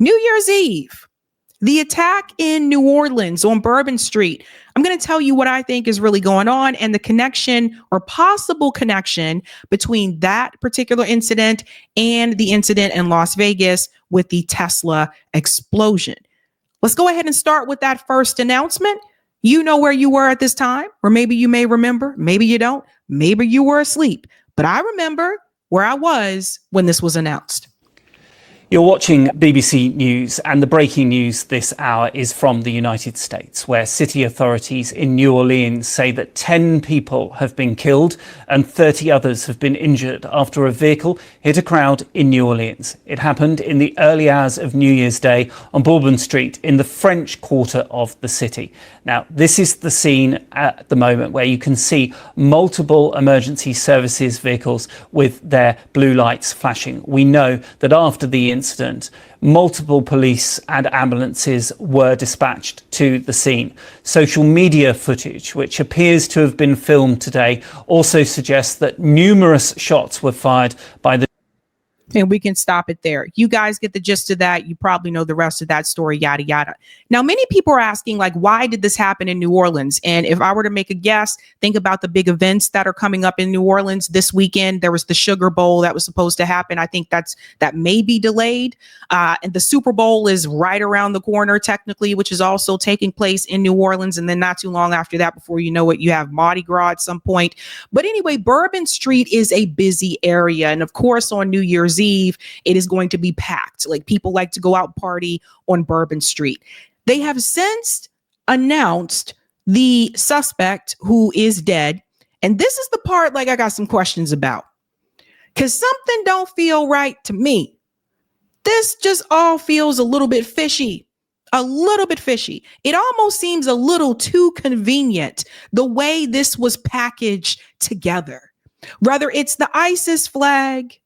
New Year's Eve, the attack in New Orleans on Bourbon Street. I'm going to tell you what I think is really going on and the connection or possible connection between that particular incident and the incident in Las Vegas with the Tesla explosion. Let's go ahead and start with that first announcement. You know where you were at this time, or maybe you may remember, maybe you don't, maybe you were asleep, but I remember where I was when this was announced. You're watching BBC News, and the breaking news this hour is from the United States, where city authorities in New Orleans say that 10 people have been killed and 30 others have been injured after a vehicle hit a crowd in New Orleans. It happened in the early hours of New Year's Day on Bourbon Street in the French quarter of the city. Now, this is the scene at the moment where you can see multiple emergency services vehicles with their blue lights flashing. We know that after the incident, multiple police and ambulances were dispatched to the scene. Social media footage, which appears to have been filmed today, also suggests that numerous shots were fired by the... And we can stop it there. You guys get the gist of that. You probably know the rest of that story, yada, yada. Now, many people are asking, like, why did this happen in New Orleans? And if I were to make a guess, think about the big events that are coming up in New Orleans this weekend. There was the Sugar Bowl that was supposed to happen. I think that may be delayed. And the Super Bowl is right around the corner, technically, which is also taking place in New Orleans. And then not too long after that, before you know it, you have Mardi Gras at some point. But anyway, Bourbon Street is a busy area. And of course, on New Year's Eve, it is going to be packed. Like, people like to go out and party on Bourbon Street. They have since announced the suspect who is dead. And this is the part, like, I got some questions about, because something don't feel right to me. This just all feels a little bit fishy. A little bit fishy. It almost seems a little too convenient the way this was packaged together. Whether it's the ISIS flag,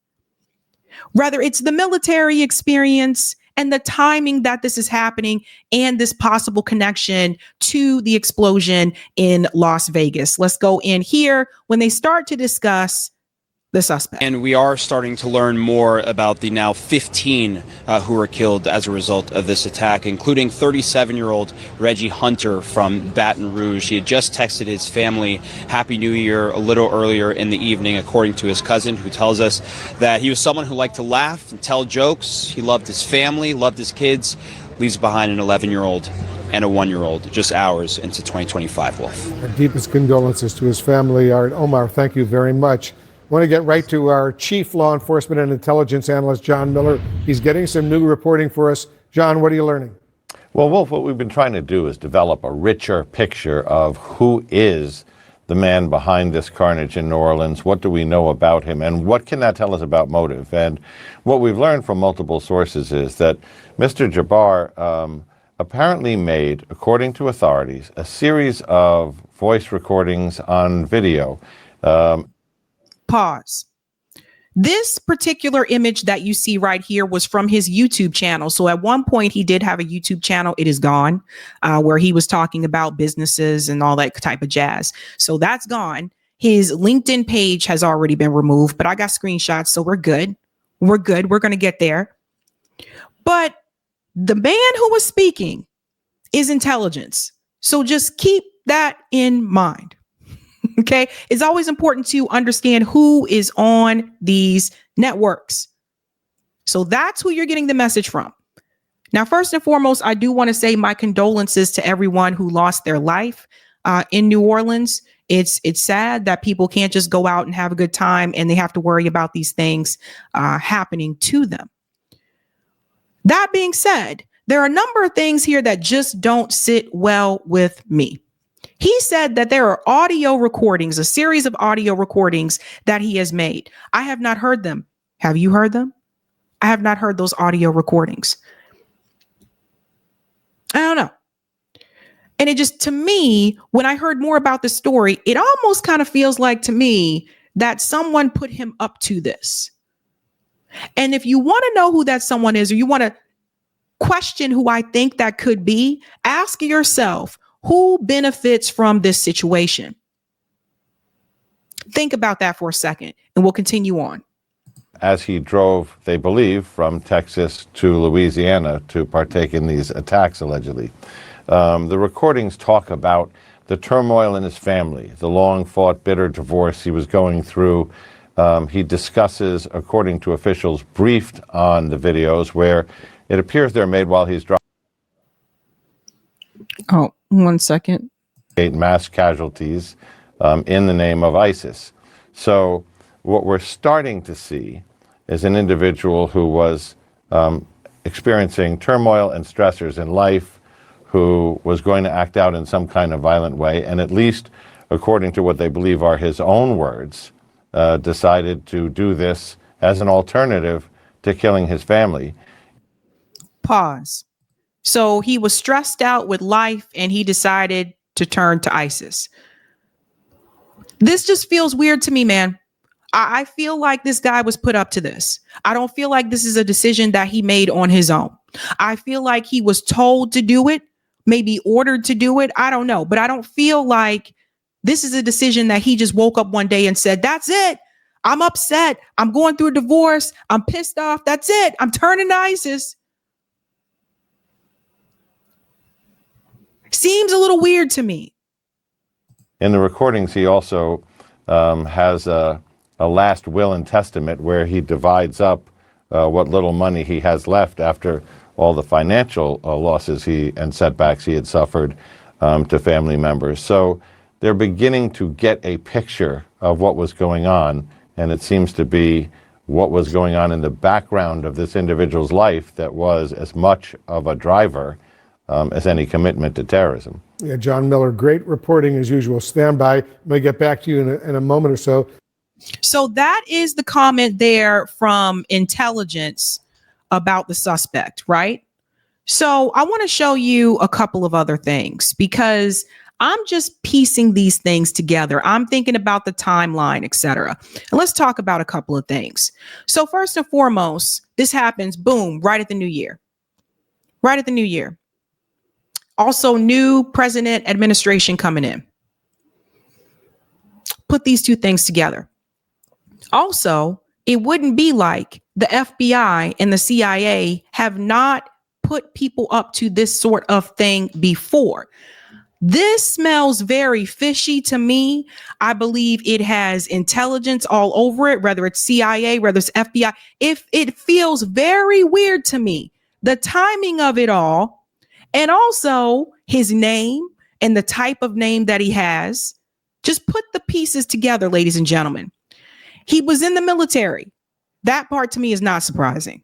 whether it's the military experience and the timing that this is happening and this possible connection to the explosion in Las Vegas. Let's go in here when they start to discuss the suspect. And we are starting to learn more about the now 15 who were killed as a result of this attack, including 37-year-old Reggie Hunter from Baton Rouge. He had just texted his family Happy New Year a little earlier in the evening, according to his cousin, who tells us that he was someone who liked to laugh and tell jokes. He loved his family, loved his kids, leaves behind an 11-year-old and a 1-year-old just hours into 2025, Wolf. Our deepest condolences to his family. Omar, thank you very much. I want to get right to our chief law enforcement and intelligence analyst, John Miller. He's getting some new reporting for us. John, what are you learning? Well, Wolf, what we've been trying to do is develop a richer picture of who is the man behind this carnage in New Orleans. What do we know about him, and what can that tell us about motive? And what we've learned from multiple sources is that Mr. Jabbar apparently made, according to authorities, a series of voice recordings on video. Pause. This particular image that you see right here was from his YouTube channel. So at one point he did have a YouTube channel. It is gone, where he was talking about businesses and all that type of jazz. So that's gone. His LinkedIn page has already been removed, but I got screenshots. So we're good. We're good. We're going to get there. But the man who was speaking is intelligence. So just keep that in mind. Okay. It's always important to understand who is on these networks. So that's who you're getting the message from. Now, first and foremost, I do want to say my condolences to everyone who lost their life in New Orleans. It's sad that people can't just go out and have a good time and they have to worry about these things happening to them. That being said, there are a number of things here that just don't sit well with me. He said that there are audio recordings, a series of audio recordings that he has made. I have not heard them. Have you heard them? I have not heard those audio recordings. I don't know. And it just, to me, when I heard more about the story, it almost kind of feels like to me that someone put him up to this. And if you want to know who that someone is, or you want to question who I think that could be, ask yourself, who benefits from this situation? Think about that for a second, and we'll continue on. as he drove, they believe, from Texas to Louisiana to partake in these attacks, allegedly. The recordings talk about the turmoil in his family, the long-fought, bitter divorce he was going through. He discusses, according to officials briefed on the videos, where it appears they're made while he's driving. Oh, 1 second. Mass casualties in the name of ISIS. So what we're starting to see is an individual who was experiencing turmoil and stressors in life, who was going to act out in some kind of violent way, and at least, according to what they believe are his own words, decided to do this as an alternative to killing his family. Pause. So he was stressed out with life and he decided to turn to ISIS. This just feels weird to me, man. I feel like this guy was put up to this. I don't feel like this is a decision that he made on his own. I feel like he was told to do it, maybe ordered to do it. I don't know, but I don't feel like this is a decision that he just woke up one day and said, that's it. I'm upset. I'm going through a divorce. I'm pissed off. That's it. I'm turning to ISIS. Seems a little weird to me. In the recordings, he also has a last will and testament where he divides up what little money he has left after all the financial losses and setbacks he had suffered to family members. So they're beginning to get a picture of what was going on, and it seems to be what was going on in the background of this individual's life that was as much of a driver as any commitment to terrorism. Yeah, John Miller, great reporting as usual. Stand by. I'm going to get back to you in a moment or so. So that is the comment there from intelligence about the suspect, right? So I want to show you a couple of other things because I'm just piecing these things together. I'm thinking about the timeline, etc. And let's talk about a couple of things. So first and foremost, this happens, boom, right at the new year. Right at the new year. Also, new president administration coming in. Put these two things together. Also, it wouldn't be like the FBI and the CIA have not put people up to this sort of thing before. This smells very fishy to me. I believe it has intelligence all over it, whether it's CIA, whether it's FBI. If it feels very weird to me, the timing of it all, and also his name and the type of name that he has. Just put the pieces together, ladies and gentlemen. He was in the military. That part to me is not surprising.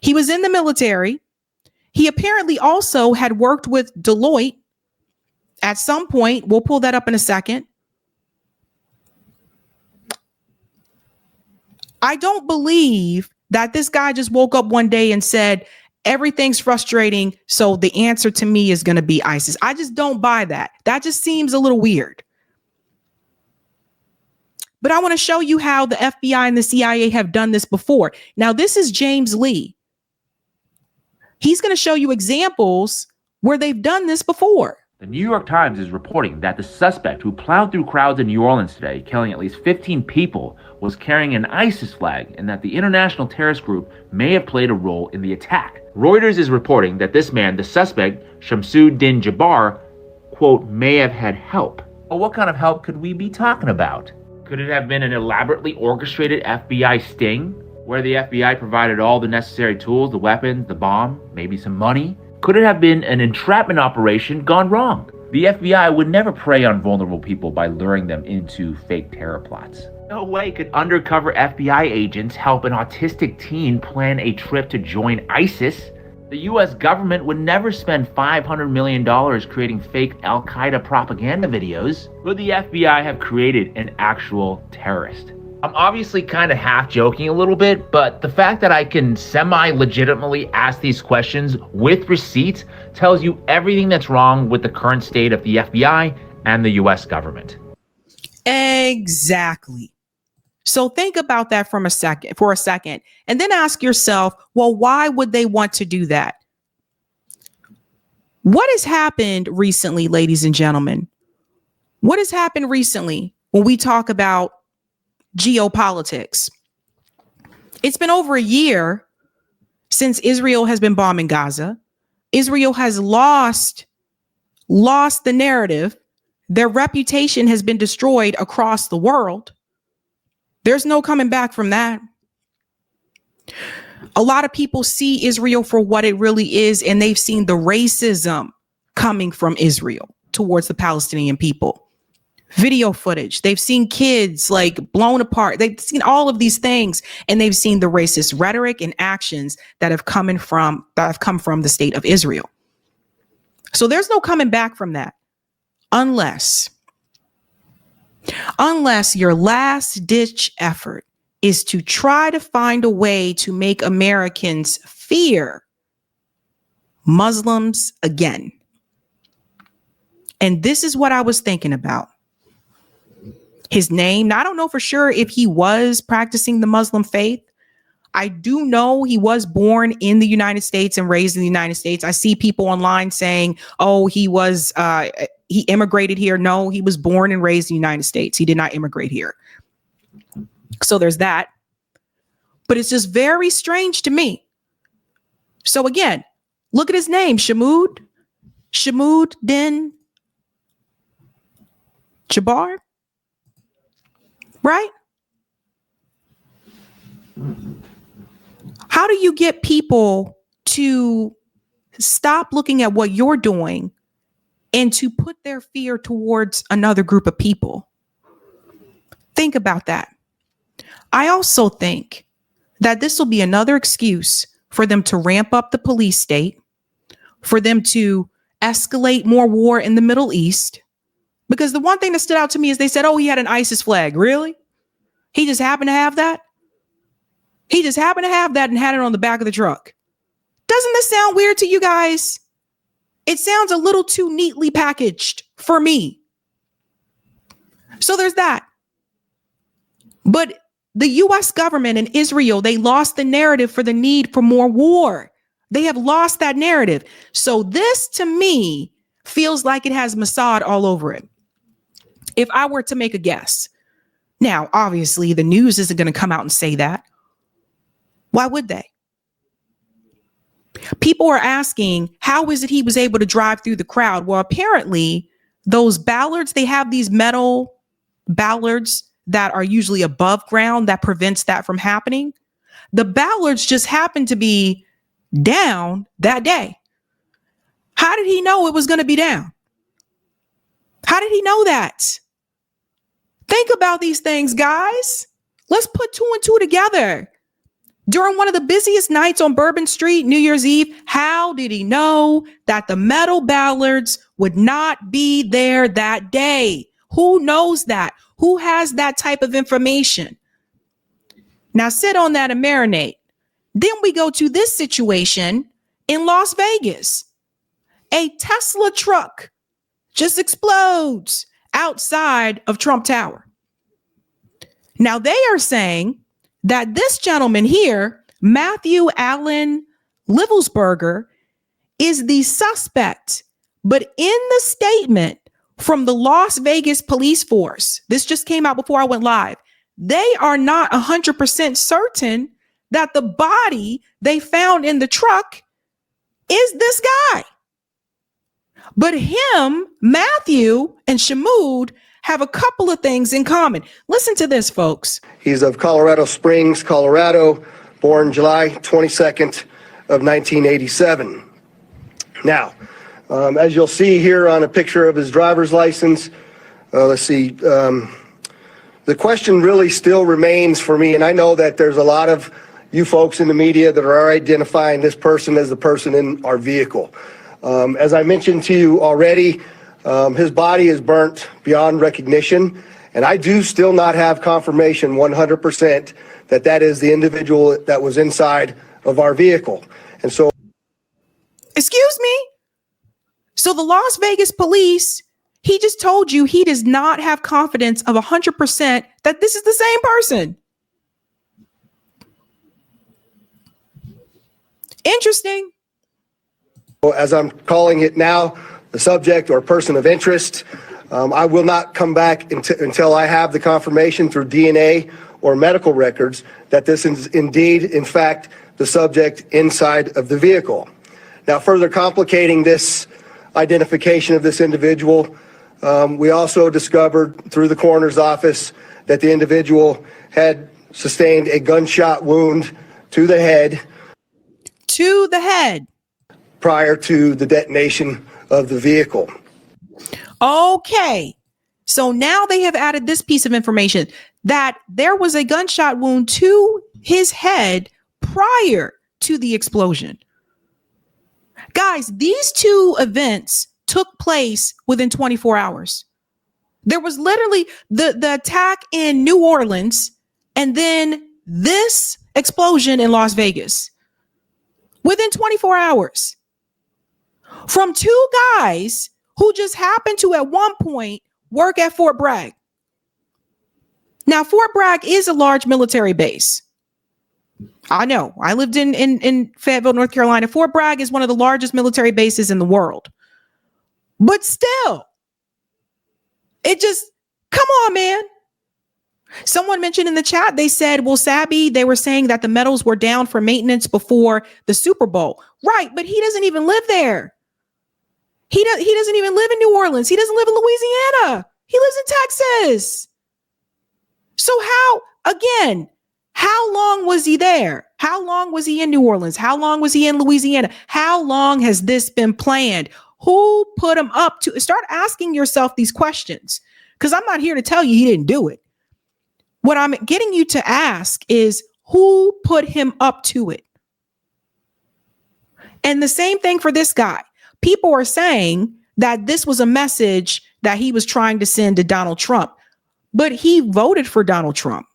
He was in the military. He apparently also had worked with Deloitte at some point. We'll pull that up in a second. I don't believe that this guy just woke up one day and said, everything's frustrating, so the answer to me is going to be ISIS. I just don't buy that. That just seems a little weird. But I want to show you how the FBI and the CIA have done this before. Now, this is James Lee. He's going to show you examples where they've done this before. The New York Times is reporting that the suspect who plowed through crowds in New Orleans today, killing at least 15 people, was carrying an ISIS flag and that the international terrorist group may have played a role in the attack. Reuters is reporting that this man, the suspect, Shamsuddin Jabbar, quote, may have had help. Well, what kind of help could we be talking about? Could it have been an elaborately orchestrated FBI sting, where the FBI provided all the necessary tools, the weapons, the bomb, maybe some money? Could it have been an entrapment operation gone wrong? The FBI would never prey on vulnerable people by luring them into fake terror plots. No way could undercover FBI agents help an autistic teen plan a trip to join ISIS. The US government would never spend $500 million creating fake Al-Qaeda propaganda videos. Would the FBI have created an actual terrorist? I'm obviously kind of half joking a little bit, but the fact that I can semi-legitimately ask these questions with receipts tells you everything that's wrong with the current state of the FBI and the US government. Exactly. So think about that for a second, and then ask yourself, well, why would they want to do that? What has happened recently, ladies and gentlemen? What has happened recently when we talk about geopolitics? It's been over a year since Israel has been bombing Gaza. Israel has lost the narrative. Their reputation has been destroyed across the world. There's no coming back from that. A lot of people see Israel for what it really is, and they've seen the racism coming from Israel towards the Palestinian people. Video footage. They've seen kids like blown apart. They've seen all of these things, and they've seen the racist rhetoric and actions that have come from the state of Israel. So there's no coming back from that unless your last ditch effort is to try to find a way to make Americans fear Muslims again. And this is what I was thinking about. His name, now, I don't know for sure if he was practicing the Muslim faith. I do know he was born in the United States and raised in the United States. I see people online saying, oh, he immigrated here. No, he was born and raised in the United States. He did not immigrate here. So there's that. But it's just very strange to me. So again, look at his name, Shamoud Din Jabbar, right? How do you get people to stop looking at what you're doing and to put their fear towards another group of people? Think about that. I also think that this will be another excuse for them to ramp up the police state, for them to escalate more war in the Middle East. Because the one thing that stood out to me is they said, oh, he had an ISIS flag. Really? He just happened to have that? He just happened to have that and had it on the back of the truck. Doesn't this sound weird to you guys? It sounds a little too neatly packaged for me. So there's that. But the U.S. government and Israel, they lost the narrative for the need for more war. They have lost that narrative. So this, to me, feels like it has Mossad all over it. If I were to make a guess. Now, obviously, the news isn't going to come out and say that. Why would they? People are asking, how is it he was able to drive through the crowd? Well, apparently, those ballards, they have these metal ballards that are usually above ground that prevents that from happening. The ballards just happened to be down that day. How did he know it was going to be down? How did he know that? Think about these things, guys. Let's put two and two together. During one of the busiest nights on Bourbon Street, New Year's Eve, how did he know that the metal ballards would not be there that day? Who knows that? Who has that type of information? Now sit on that and marinate. Then we go to this situation in Las Vegas. A Tesla truck just explodes outside of Trump Tower. Now they are saying that this gentleman here, Matthew Allen Livelsberger, is the suspect. But in the statement from the Las Vegas police force, this just came out before I went live, they are not 100% certain that the body they found in the truck is this guy. But him, Matthew, and Shamoud have a couple of things in common. Listen to this, folks. He's of Colorado Springs, Colorado, born July 22nd of 1987. Now, as you'll see here on a picture of his driver's license, let's see, the question really still remains for me, and I know that there's a lot of you folks in the media that are identifying this person as the person in our vehicle. As I mentioned to you already, his body is burnt beyond recognition, and I do still not have confirmation 100% that that is the individual that was inside of our vehicle. And so, excuse me? So the Las Vegas police, he just told you he does not have confidence of 100% that this is the same person. Interesting. As I'm calling it now, the subject or person of interest, I will not come back until I have the confirmation through DNA or medical records that this is indeed, in fact, the subject inside of the vehicle. Now, further complicating this identification of this individual, we also discovered through the coroner's office that the individual had sustained a gunshot wound to the head. To the head. Prior to the detonation of the vehicle. Okay. So now they have added this piece of information that there was a gunshot wound to his head prior to the explosion. Guys, these two events took place within 24 hours. There was literally the attack in New Orleans and then this explosion in Las Vegas within 24 hours from two guys who just happened to at one point work at Fort Bragg. Now, Fort Bragg is a large military base. I know. I lived in Fayetteville, North Carolina. Fort Bragg is one of the largest military bases in the world. But still, it just, come on, man. Someone mentioned in the chat, they said, well, Sabby, they were saying that the metals were down for maintenance before the Super Bowl. Right, but he doesn't even live there. He doesn't even live in New Orleans. He doesn't live in Louisiana. He lives in Texas. So how long was he there? How long was he in New Orleans? How long was he in Louisiana? How long has this been planned? Who put him up to? Start asking yourself these questions, because I'm not here to tell you he didn't do it. What I'm getting you to ask is who put him up to it? And the same thing for this guy. People are saying that this was a message that he was trying to send to Donald Trump, but he voted for Donald Trump.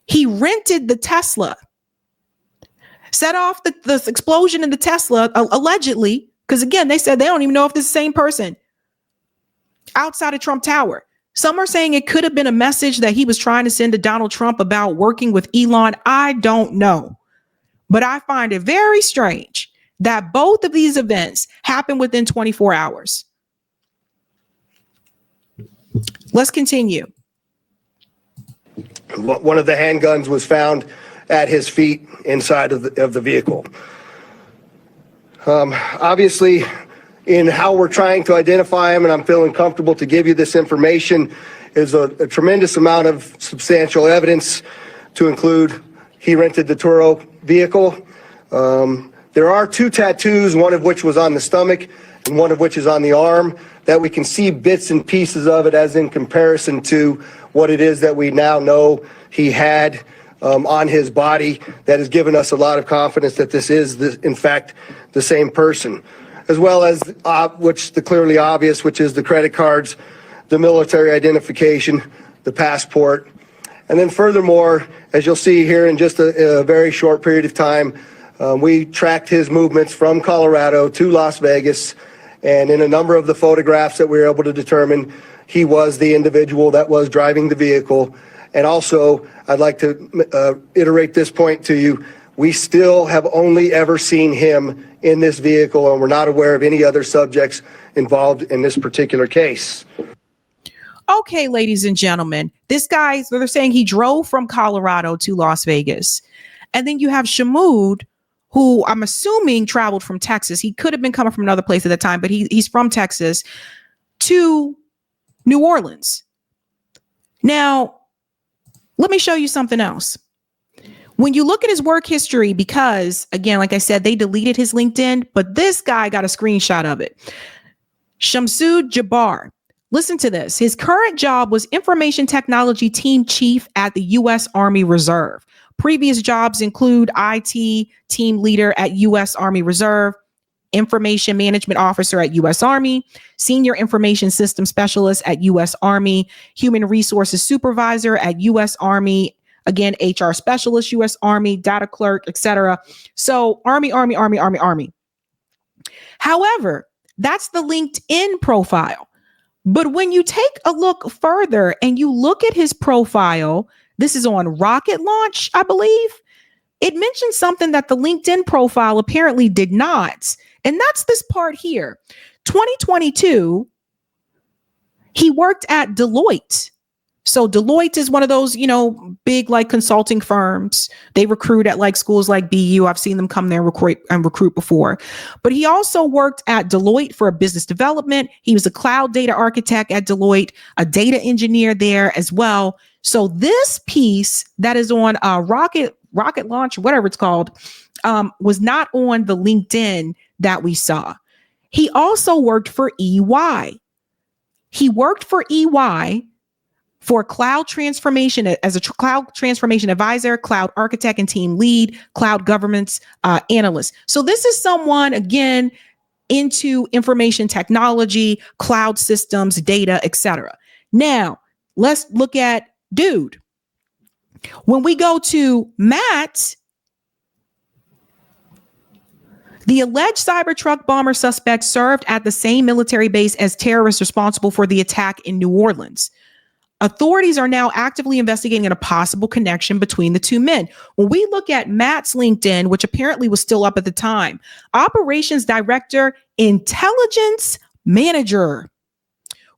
He rented the Tesla, set off the explosion in the Tesla, allegedly, because again, they said they don't even know if this is the same person, outside of Trump Tower. Some are saying it could have been a message that he was trying to send to Donald Trump about working with Elon. I don't know, but I find it very strange that both of these events happened within 24 hours. Let's continue. One of the handguns was found at his feet inside of the vehicle. Obviously, in how we're trying to identify him, and I'm feeling comfortable to give you this information, is a tremendous amount of substantial evidence to include he rented the Turo vehicle. There are two tattoos, one of which was on the stomach and one of which is on the arm, that we can see bits and pieces of it as in comparison to what it is that we now know he had on his body. That has given us a lot of confidence that this is, in fact, the same person, as well as which the clearly obvious, which is the credit cards, the military identification, the passport. And then furthermore, as you'll see here in just a very short period of time, we tracked his movements from Colorado to Las Vegas, and in a number of the photographs that we were able to determine, he was the individual that was driving the vehicle. And also, I'd like to iterate this point to you. We still have only ever seen him in this vehicle, and we're not aware of any other subjects involved in this particular case. Okay, ladies and gentlemen, this guy, they're saying he drove from Colorado to Las Vegas. And then you have Shamood, who I'm assuming traveled from Texas. He could have been coming from another place at the time, but he's from Texas to New Orleans. Now, let me show you something else. When you look at his work history, because again, like I said, they deleted his LinkedIn, but this guy got a screenshot of it. Shamsud Jabbar. Listen to this. His current job was Information Technology Team Chief at the U.S. Army Reserve. Previous jobs include IT Team Leader at U.S. Army Reserve, Information Management Officer at U.S. Army, Senior Information System Specialist at U.S. Army, Human Resources Supervisor at U.S. Army, again, HR Specialist, U.S. Army, Data Clerk, etc. So Army. However, that's the LinkedIn profile. But when you take a look further and you look at his profile, this is on Rocket Launch, I believe. It mentions something that the LinkedIn profile apparently did not. And that's this part here. 2022, he worked at Deloitte. So Deloitte is one of those, big like consulting firms. They recruit at like schools like BU. I've seen them come there and recruit before. But he also worked at Deloitte for business development. He was a cloud data architect at Deloitte, a data engineer there as well. So this piece that is on rocket launch, whatever it's called, was not on the LinkedIn that we saw. He also worked for EY. He worked for EY for cloud transformation as a cloud transformation advisor, cloud architect and team lead, cloud governance analyst. So this is someone, again, into information technology, cloud systems, data, etc. Now, let's look at dude. When we go to Matt, the alleged Cybertruck bomber suspect served at the same military base as terrorists responsible for the attack in New Orleans. Authorities are now actively investigating a possible connection between the two men. When we look at Matt's LinkedIn, which apparently was still up at the time, Operations Director, Intelligence Manager,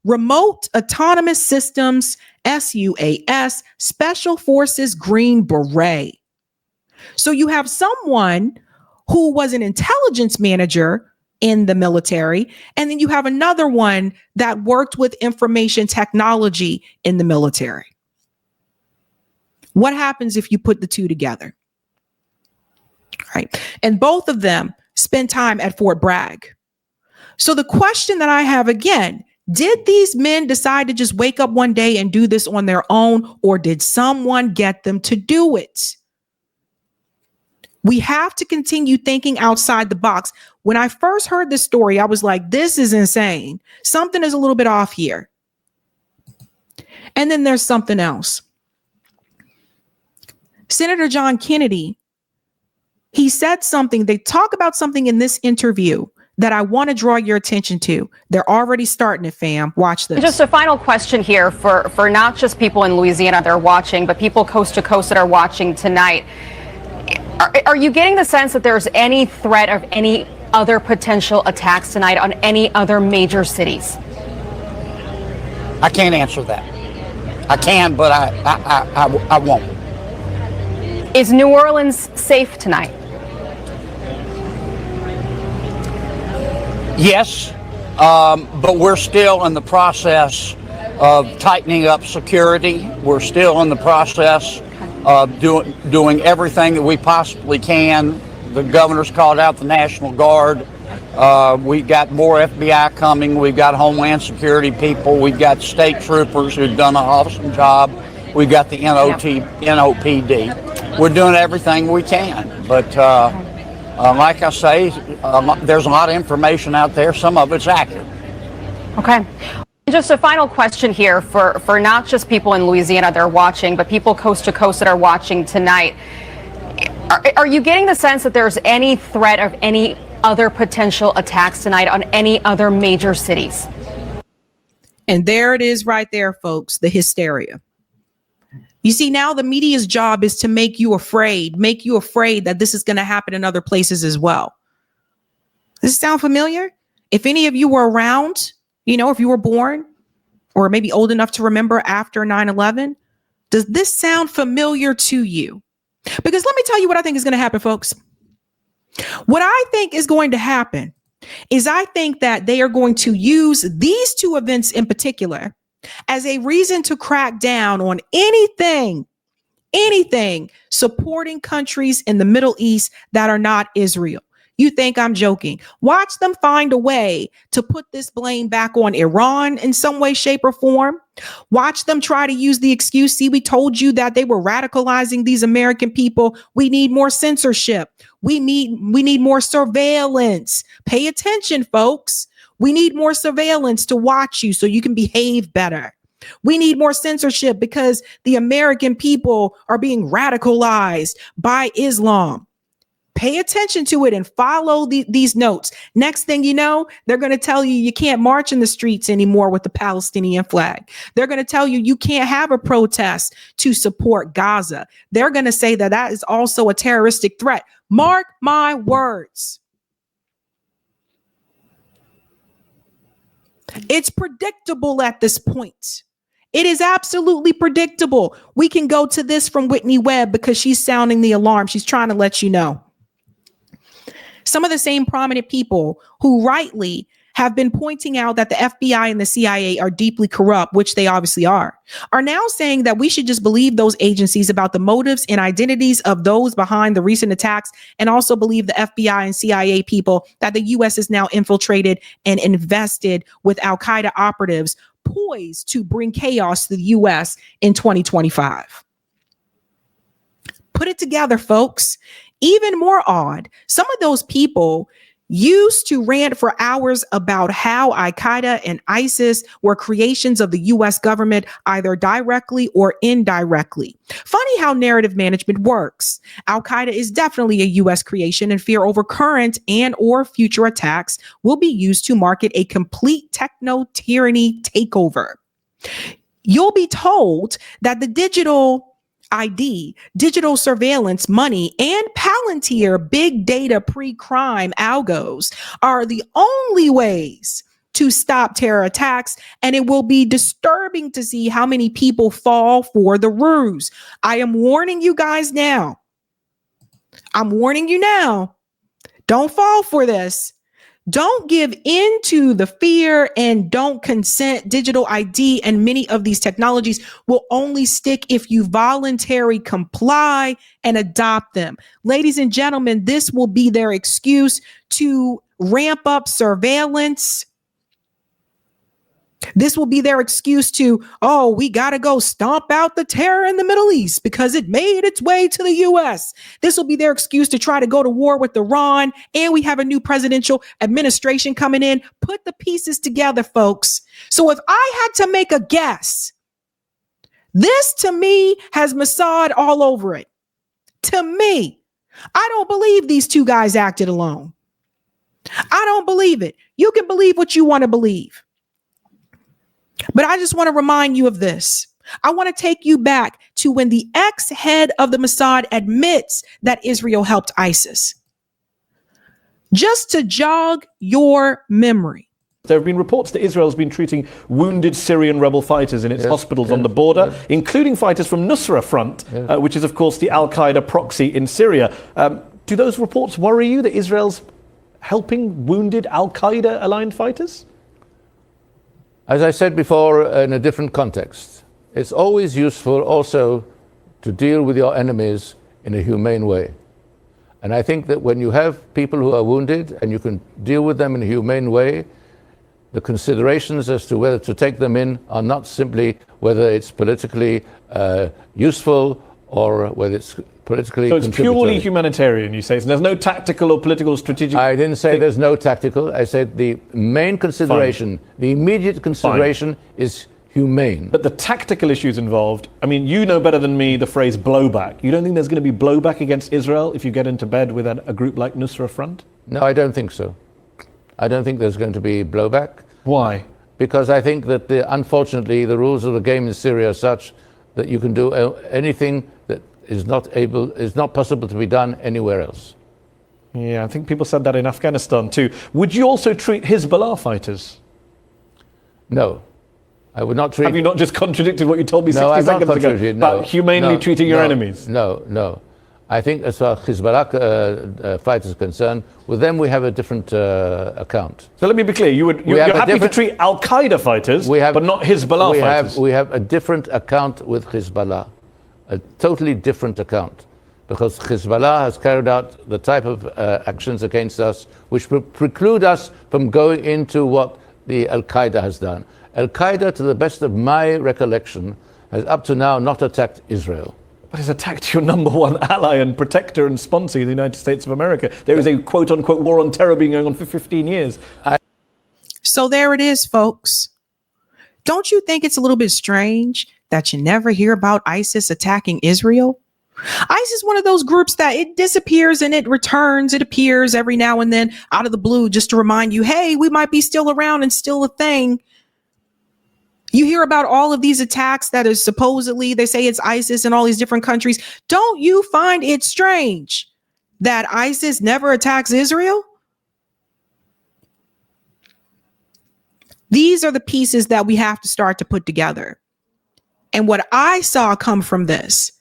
Remote Autonomous Systems, SUAS, Special Forces Green Beret. So you have someone who was an intelligence manager in the military, and then you have another one that worked with information technology in the military. What happens if you put the two together? Right. And both of them spent time at Fort Bragg. So the question that I have again, did these men decide to just wake up one day and do this on their own, or did someone get them to do it? We have to continue thinking outside the box. When I first heard this story, I was like, this is insane. Something is a little bit off here. And then there's something else. Senator John Kennedy, he said something. They talk about something in this interview that I want to draw your attention to. They're already starting it, fam. Watch this. Just a final question here for not just people in Louisiana that are watching, but people coast to coast that are watching tonight. Are you getting the sense that there's any threat of any other potential attacks tonight on any other major cities? I can't answer that. I can, but I won't. Is New Orleans safe tonight? Yes, but we're still in the process of tightening up security. We're still in the process of doing everything that we possibly can. The governor's called out the National Guard. We've got more FBI coming. We've got Homeland Security people. We've got state troopers who've done an awesome job. We've got the NOPD. We're doing everything we can. But like I say, there's a lot of information out there. Some of it's accurate. Okay. Just a final question here for not just people in Louisiana that are watching, but people coast to coast that are watching tonight. Are you getting the sense that there's any threat of any other potential attacks tonight on any other major cities? And there it is right there, folks, the hysteria. You see, now the media's job is to make you afraid that this is going to happen in other places as well. Does this sound familiar? If any of you were around, if you were born or maybe old enough to remember after 9/11, does this sound familiar to you? Because let me tell you what I think is going to happen, folks. What I think is going to happen is I think that they are going to use these two events in particular as a reason to crack down on anything supporting countries in the Middle East that are not Israel. You think I'm joking? Watch them find a way to put this blame back on Iran in some way, shape, or form. Watch them try to use the excuse. See, we told you that they were radicalizing these American people. We need more censorship. We need more surveillance. Pay attention, folks. We need more surveillance to watch you so you can behave better. We need more censorship because the American people are being radicalized by Islam. Pay attention to it and follow these notes. Next thing you know, they're going to tell you you can't march in the streets anymore with the Palestinian flag. They're going to tell you you can't have a protest to support Gaza. They're going to say that that is also a terroristic threat. Mark my words. It's predictable at this point. It is absolutely predictable. We can go to this from Whitney Webb because she's sounding the alarm. She's trying to let you know. Some of the same prominent people who rightly have been pointing out that the FBI and the CIA are deeply corrupt, which they obviously are now saying that we should just believe those agencies about the motives and identities of those behind the recent attacks, and also believe the FBI and CIA people that the U.S. is now infiltrated and invested with al-Qaeda operatives poised to bring chaos to the U.S. in 2025. Put it together, folks. Even more odd, some of those people used to rant for hours about how al-Qaeda and ISIS were creations of the U.S. government, either directly or indirectly. Funny how narrative management works. Al-Qaeda is definitely a U.S. creation, and fear over current and or future attacks will be used to market a complete techno-tyranny takeover. You'll be told that the digital ID, digital surveillance, money, and Palantir big data pre-crime algos are the only ways to stop terror attacks, and it will be disturbing to see how many people fall for the ruse. I am warning you guys now. I'm warning you now. Don't fall for this. Don't give in to the fear and don't consent. Digital ID and many of these technologies will only stick if you voluntarily comply and adopt them. Ladies and gentlemen, this will be their excuse to ramp up surveillance. This will be their excuse to, oh, we got to go stomp out the terror in the Middle East because it made its way to the U.S. This will be their excuse to try to go to war with Iran. And we have a new presidential administration coming in. Put the pieces together, folks. So if I had to make a guess, this to me has Mossad all over it. To me, I don't believe these two guys acted alone. I don't believe it. You can believe what you want to believe. But I just want to remind you of this. I want to take you back to when the ex-head of the Mossad admits that Israel helped ISIS. Just to jog your memory. There have been reports that Israel has been treating wounded Syrian rebel fighters in its hospitals on the border, including fighters from Nusra Front, which is, of course, the al-Qaeda proxy in Syria. Do those reports worry you that Israel's helping wounded al-Qaeda aligned fighters? As I said before, in a different context, it's always useful also to deal with your enemies in a humane way. And I think that when you have people who are wounded and you can deal with them in a humane way, the considerations as to whether to take them in are not simply whether it's politically useful or whether it's politically So it's purely humanitarian, you say? So there's no tactical or political strategic... I didn't say there's no tactical. I said the main consideration, the immediate consideration is humane. But the tactical issues involved, I mean, you know better than me the phrase blowback. You don't think there's going to be blowback against Israel if you get into bed with a group like Nusra Front? No, I don't think so. I don't think there's going to be blowback. Why? Because I think that, unfortunately, the rules of the game in Syria are such that you can do anything that is not possible to be done anywhere else. Yeah, I think people said that in Afghanistan too. Would you also treat Hezbollah fighters? No, I would not treat... Have you not just contradicted what you told me 60 seconds ago about humanely treating your enemies? No. I think as far as Hezbollah fighters are concerned, with them we have a different account. So let me be clear, you're happy to treat al-Qaeda fighters, but not Hezbollah fighters? We have a different account with Hezbollah, a totally different account, because Hezbollah has carried out the type of actions against us which preclude us from going into what the Al-Qaeda has done. Al-Qaeda, to the best of my recollection, has up to now not attacked Israel. But it's attacked your number one ally and protector and sponsor, the United States of America. There is a quote-unquote war on terror being going on for 15 years. So there it is, folks. Don't you think it's a little bit strange that you never hear about ISIS attacking Israel? ISIS is one of those groups that it disappears and it returns. It appears every now and then out of the blue just to remind you, hey, we might be still around and still a thing. You hear about all of these attacks that is supposedly, they say it's ISIS in all these different countries. Don't you find it strange that ISIS never attacks Israel? These are the pieces that we have to start to put together. And what I saw come from this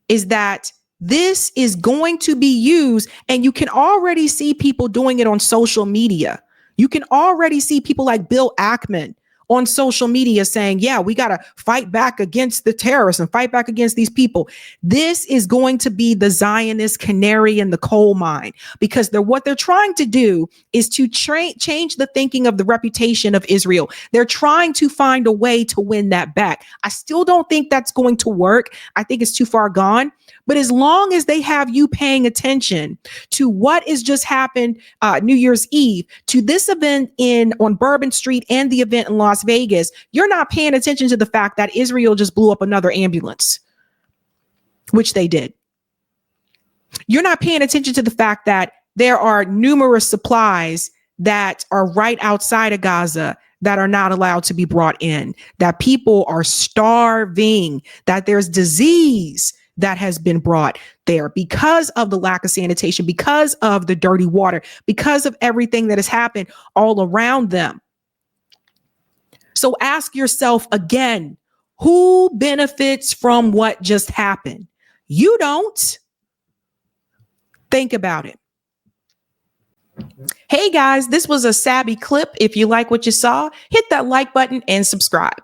is that this is going to be used, and you can already see people doing it on social media. You can already see people like Bill Ackman on social media saying, yeah, we got to fight back against the terrorists and fight back against these people. This is going to be the Zionist canary in the coal mine, because what they're trying to do is to change the thinking of the reputation of Israel. They're trying to find a way to win that back. I still don't think that's going to work. I think it's too far gone. But as long as they have you paying attention to what has just happened New Year's Eve, to this event on Bourbon Street and the event in Las Vegas, you're not paying attention to the fact that Israel just blew up another ambulance, which they did. You're not paying attention to the fact that there are numerous supplies that are right outside of Gaza that are not allowed to be brought in, that people are starving, that there's disease that has been brought there because of the lack of sanitation, because of the dirty water, because of everything that has happened all around them. So ask yourself again, who benefits from what just happened? You don't. Think about it. Hey guys, this was a Sabby clip. If you like what you saw, hit that like button and subscribe.